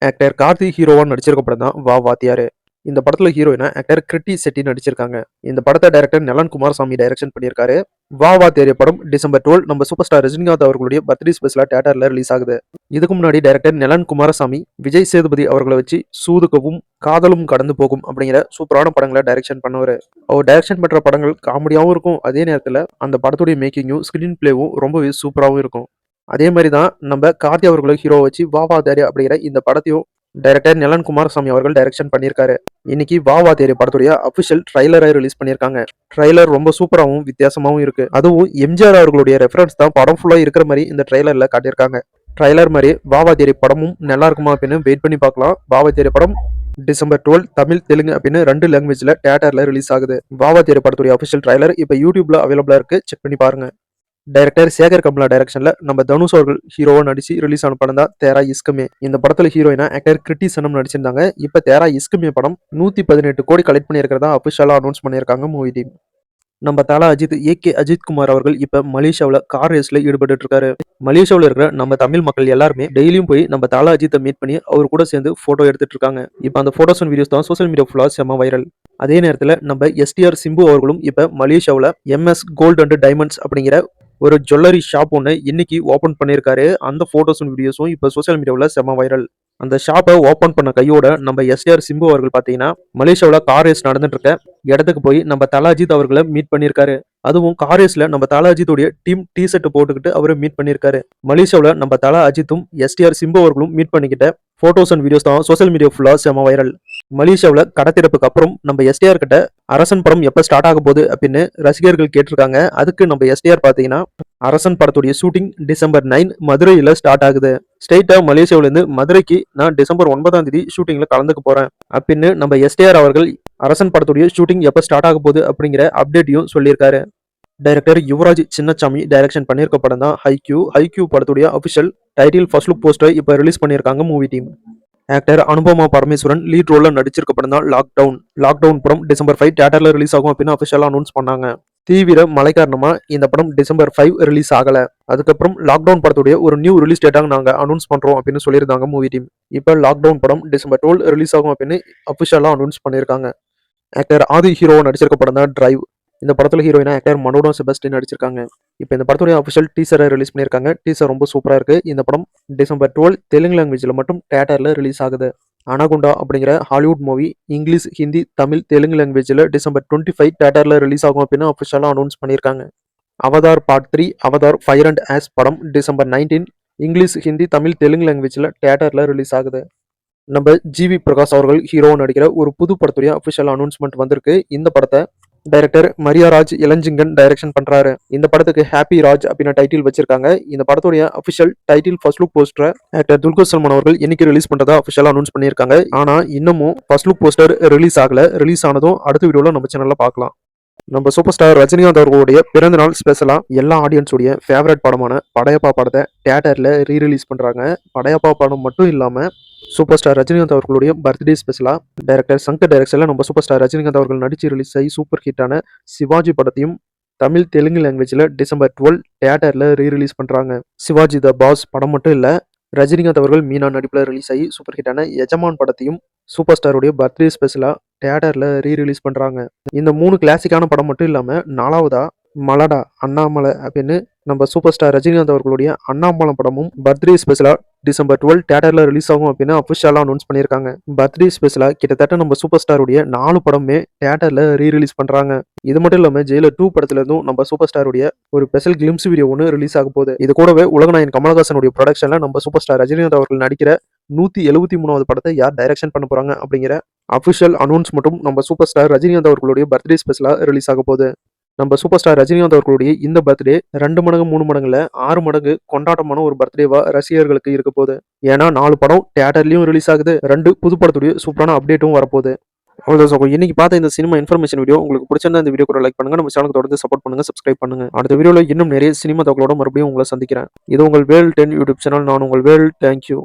Actor Karthi ஹீரோவா நடிச்சிருக்க படம் தான் வா வாத்தியாரு. இந்த படத்துல ஹீரோயினா ஆக்டர் கிருத்தி செட்டி நடிச்சிருக்காங்க. இந்த படத்தை டைரக்டர் நலன் குமாரசாமி டைரக்ஷன் பண்ணியிருக்காரு. வா வாத்தியாரு படம் டிசம்பர் 12 நம்ம சூப்பர் ஸ்டார் ரஜினிகாந்த் அவர்களுடைய பர்த்டே ஸ்பெஷலா தியேட்டர்ல ரிலீஸ் ஆகுது. இதுக்கு முன்னாடி டைரக்டர் நலன் குமாரசாமி விஜய் சேதுபதி அவர்களை வச்சு சூதுகவும் காதலும் கடந்து போகும் அப்படிங்கிற சூப்பரான படங்களை டைரக்ஷன் பண்ணுவாரு. அவர் டைரக்ஷன் பண்ற படங்கள் காமெடியாவும் இருக்கும், அதே நேரத்துல அந்த படத்துடைய மேக்கிங்கும் ஸ்கிரீன் பிளேவும் ரொம்பவே சூப்பராகவும் இருக்கும். அதே மாதிரி தான் நம்ம கார்த்தி அவர்களை ஹீரோ வச்சு வா வாத்தியாரு அப்படிங்கிற இந்த படத்தையும் டைரக்டர் நலன் குமாரசாமி அவர்கள் டைரக்ஷன் பண்ணியிருக்காரு. இன்னைக்கு வா வாத்தியாரு படத்துடைய அபிஷியல் ட்ரைலரை ரிலீஸ் பண்ணியிருக்காங்க. ட்ரைலர் ரொம்ப சூப்பராகவும் வித்தியாசமாகவும் இருக்கு. அதுவும் எம்ஜிஆர் அவர்களுடைய ரெஃபரன்ஸ் தான் படம் ஃபுல்லா இருக்கிற மாதிரி இந்த ட்ரைலர்ல காட்டியிருக்காங்க. ட்ரைலர் மாதிரி வா வாத்தியாரு படமும் நல்லா இருக்குமா அப்படின்னு வெயிட் பண்ணி பார்க்கலாம். வா வாத்தியாரு படம் டிசம்பர் 12 தமிழ் தெலுங்கு அப்படின்னு 2 லாங்குவேஜ்ல தியேட்டர்ல ரிலீஸ் ஆகுது. வா வாத்தியாரு படத்துடைய அபிஷியல் ட்ரைலர் இப்போ யூடியூப்ல அவைலபிளா இருக்கு, செக் பண்ணி பாருங்க. டைரக்டர் சேகர் கமலா டைரக்ஷன்ல நம்ம தனுஷ் அவர்கள் ஹீரோவா நடிச்சு ரிலீஸ் ஆன படம் தான் தேரா இஸ்கமே. இந்த படத்துல ஹீரோயினா ஆக்டர் கிருத்தி சனம் நடிச்சிருந்தாங்க. இப்ப தேரா இஸ்கமே படம் 118 கோடி கலெக்ட் பண்ணியிருக்கிறதா அபிஷியலா அனௌன்ஸ் பண்ணியிருக்காங்க மூவி டீம். நம்ம தல அஜித் ஏகே அஜித் குமார் அவர்கள் இப்ப மலேசியாவில் கார் ரேஸ்ல ஈடுபட்டு இருக்காரு. மலேசியாவில் இருக்கிற நம்ம தமிழ் மக்கள் எல்லாருமே டெய்லியும் போய் நம்ம தல அஜித்தை மீட் பண்ணி அவர் கூட சேர்ந்து போட்டோ எடுத்துட்டு இருக்காங்க. இப்ப அந்த போட்டோஸ் அண்ட் வீடியோஸ் தான் சோசியல் மீடியா ஃபுல்லா செம வைரல். அதே நேரத்தில் நம்ம எஸ்டிஆர் சிம்பு அவர்களும் இப்ப மலேசியாவில் எம்எஸ் கோல்டு அண்ட் டைமண்ட்ஸ் அப்படிங்கிற ஒரு ஜுவல்லரி ஷாப் ஒன்று இன்னைக்கு ஓப்பன் பண்ணியிருக்காரு. அந்த போட்டோஸ் அண்ட் வீடியோஸும் இப்போ சோசியல் மீடியாவில் செம வைரல். அந்த ஷாப்பை ஓப்பன் பண்ண கையோட நம்ம எஸ்டிஆர் சிம்பு அவர்கள் பார்த்தீங்கன்னா மலேசியாவில் கார் ரேஸ் நடந்துட்டு இருக்க இடத்துக்கு போய் நம்ம தல அஜித் அவர்களை மீட் பண்ணியிருக்காரு. அதுவும் கார் ரேஸ்ல நம்ம தல அஜித்துடைய டீம் டி ஷர்ட் போட்டுக்கிட்டு அவரை மீட் பண்ணியிருக்காரு. மலேசியாவில் நம்ம தல அஜித்தும் எஸ்டிஆர் சிம்பு அவர்களும் மீட் பண்ணிக்கிட்ட போட்டோஸ் அண்ட் வீடியோஸ் தான் சோசியல் மீடியா ஃபுல்லா செம வைரல். மலேசியாவில் கடத்திறப்புக்கு அப்புறம் நம்ம எஸ்டிஆர் கிட்ட அரசன் படம் எப்ப ஸ்டார்ட் ஆக போகுது அப்படின்னு ரசிகர்கள் கேட்டிருக்காங்க. அதுக்கு நம்ம எஸ்டிஆர் பாத்தீங்கன்னா அரசன் படத்துடைய ஷூட்டிங் டிசம்பர் 9 மதுரையில ஸ்டார்ட் ஆகுது. ஸ்ட்ரெயிட்டா மலேசியாவில இருந்து மதுரைக்கு நான் டிசம்பர் 9ஆம் தேதி ஷூட்டிங்ல கலந்துக்க போறேன் அப்படின்னு நம்ம எஸ்டிஆர் அவர்கள் அரசன் படத்துடைய ஷூட்டிங் எப்ப ஸ்டார்ட் ஆக போகுது அப்படிங்கிற அப்டேட்டையும் சொல்லியிருக்காரு. டைரக்டர் யுவராஜ் சின்னசாமி டைரக்ஷன் பண்ணியிருக்க படம் தான் ஹைக்யூ படத்துடைய official title first look poster இப்போ ரிலீஸ் பண்ணியிருக்காங்க movie team. Actor Anupama Parameswaran lead ரோல்ல நடிச்சிருக்க படம் தான் லாக்டவுன் படம் டிசம்பர் 5 தியேட்டர்ல ரிலீஸ் ஆகும் அப்படின்னு அபிஷியலா அனௌன்ஸ் பண்ணாங்க. தீவிர மழை காரணமா இந்த படம் டிசம்பர் 5 ரிலீஸ் ஆகல. அதுக்கப்புறம் லாக்டவுன் படத்துடைய ஒரு நியூ ரிலீஸ் டேட்டாக நாங்க அனௌன்ஸ் பண்றோம் அப்படின்னு சொல்லியிருந்தாங்க மூவி டீம். இப்போ லாக்டவுன் படம் டிசம்பர் 12 ரிலீஸ் ஆகும் அப்படின்னு அபிஷியலா அனௌன்ஸ் பண்ணியிருக்காங்க. ஆக்டர் ஆதி ஹீரோவா நடிச்சிருக்க படம் தான் டிரைவ். இந்த படத்துல ஹீரோயினா ஆக்டர் மனோரா செபஸ்டின் நடிச்சிருக்காங்க. இப்போ இந்த படத்துடைய அபிஷியல் டீசரை ரிலீஸ் பண்ணியிருக்காங்க. டீசர் ரொம்ப சூப்பரா இருக்கு. இந்த படம் டிசம்பர் 12 தெலுங்கு லாங்குவேஜ்ல மட்டும் தியேட்டர்ல ரிலீஸ் ஆகுது. அனகுண்டா அப்படிங்கிற Hollywood movie English, Hindi, Tamil, Telugu லாங்குவேஜ்ல டிசம்பர் 25 தியேட்டர்ல ரிலீஸ் ஆகும் அப்படின்னு அபிஷியலா அனௌன்ஸ் பண்ணியிருக்காங்க. Avatar part 3 Avatar fire and as படம் டிசம்பர் 19 இங்கிலீஷ், ஹிந்தி, தமிழ், தெலுங்கு லாங்குவேஜ்ல தியேட்டர்ல ரிலீஸ் ஆகுது. நம்ம ஜிவி பிரகாஷ் அவர்கள் ஹீரோவா நடிக்கிற ஒரு புது படத்துடைய அபிஷியல் அனௌன்ஸ்மெண்ட் வந்திருக்கு. இந்த படத்தை டைரக்டர் மரியாராஜ் இளஞ்சிங்கன் டைரக்ஷன் பண்றாரு. இந்த படத்துக்கு ஹாப்பி ராஜ் அப்படின்னு டைட்டில் வச்சிருக்காங்க. இந்த படத்துடைய official title first look poster actor Dulquer Salman அவர்கள் இன்னைக்கு ரிலீஸ் பண்றதா அபிஷியலா அனௌன்ஸ் பண்ணியிருக்காங்க. ஆனா இன்னமும் ஃபர்ஸ்ட் லுக் போஸ்டர் ரிலீஸ் ஆகல. ரிலீஸ் ஆனதும் அடுத்த வீடியோல நம்ம சேனல்ல பார்க்கலாம். நம்ம சூப்பர் ஸ்டார் ரஜினிகாந்த் அவர்களுடைய பிறந்தநாள் ஸ்பெஷலா எல்லா ஆடியன்ஸுடைய ஃபேவரட் படமான படையப்பா படத்தை தியேட்டர்ல ரீரிலீஸ் பண்றாங்க. படையப்பா படம் மட்டும் இல்லாம சூப்பர் ஸ்டார் ரஜினிகாந்த் அவர்களுடைய பர்த்டே ஸ்பெஷலா டைரக்டர் சங்கர் டைரக்ஷன்ல நம்ம சூப்பர் ஸ்டார் ரஜினிகாந்த் அவர்கள் நடிச்சு ரிலீஸ் ஆகி சூப்பர் ஹிட்டான சிவாஜி படத்தையும் தமிழ், தெலுங்கு லாங்குவேஜ்ல டிசம்பர் 12 தியேட்டர்ல ரீரிலீஸ் பண்றாங்க. சிவாஜி த பாஸ் படம் மட்டும் இல்ல, ரஜினிகாந்த் அவர்கள் மீனா நடிப்புல ரிலீஸ் ஆகி சூப்பர் ஹிட்டான எஜமான் படத்தையும் சூப்பர் ஸ்டாருடைய பர்த்டே ஸ்பெஷலா தியேட்டர்ல ரீரிலீஸ் பண்றாங்க. இந்த 3 கிளாசிக்கான படம் மட்டும் இல்லாம 4வதா மலடா அண்ணாமலை அப்படின்னு நம்ம சூப்பர் ஸ்டார் ரஜினிகாந்த் அவர்களுடைய அண்ணாமலை படமும் பர்த்டே ஸ்பெஷலா டிசம்பர் 12 தியேட்டர்ல ரிலீஸ் ஆகும் அப்படின்னு அபிஷியலா அனௌன்ஸ் பண்ணியிருக்காங்க. பர்த்டே ஸ்பெஷலா கிட்டத்தட்ட நம்ம சூப்பர் ஸ்டாருடைய 4 படமே தியேட்டர்ல ரீரிலீஸ் பண்றாங்க. இது மட்டும் இல்லாம ஜெயிலர் 2 படத்துல இருந்தும் நம்ம சூப்பர் ஸ்டாருடைய ஒரு ஸ்பெஷல் கிளிம்ஸ் வீடியோ ஒன்று ரிலீஸ் ஆக போகுது. இது கூடவே உலகநாயகன் கமலஹாசனுடைய ப்ரொடக்ஷன்ல நம்ம சூப்பர் ஸ்டார் ரஜினிகாந்த் அவர்கள் நடிக்கிற 173வது படத்தை யார் டைரக்ஷன் பண்ண போறாங்க அப்படிங்கிற அபிஷியல் அனௌன்ஸ் மட்டும் நம்ம சூப்பர் ஸ்டார் ரஜினிகாந்த் அவர்களுடைய பர்த்டே ஸ்பெஷலா ரிலீஸ் ஆக போகுது. நம்ம சூப்பர் ஸ்டார் ரஜினிகாந்த் அவர்களுடைய இந்த பர்த்டே 2 மடங்கு 3 மடங்குல 6 மடங்கு கொண்டாட்டமான ஒரு பர்த்டேவா ரசிகர்களுக்கு இருக்க போகுது. ஏன்னா 4 படம் தியேட்டர்லயும் ரிலீஸ் ஆகுது, 2 புது படத்துடைய சூப்பரான அப்டேட்டும் வரப்போகுது. அவ்வளவுதான். இன்னைக்கு பார்த்த இந்த சினிமா இன்ஃபர்மேஷன் வீடியோ உங்களுக்கு பிடிச்சிருந்தா இந்த வீடியோ கூட லைக் பண்ணுங்க, நம்ம சேனலுக்கு தொடர்ந்து சப்போர்ட் பண்ணுங்க, சப்ஸ்கிரைப் பண்ணுங்க. அடுத்த வீடியோல இன்னும் நிறைய சினிமா தகவலோட மறுபடியும் உங்களை சந்திக்கிறேன். இது உங்கள் வேல் 10 யூடியூப் சேனல். நான் உங்கள் வேல். தேங்க்யூ.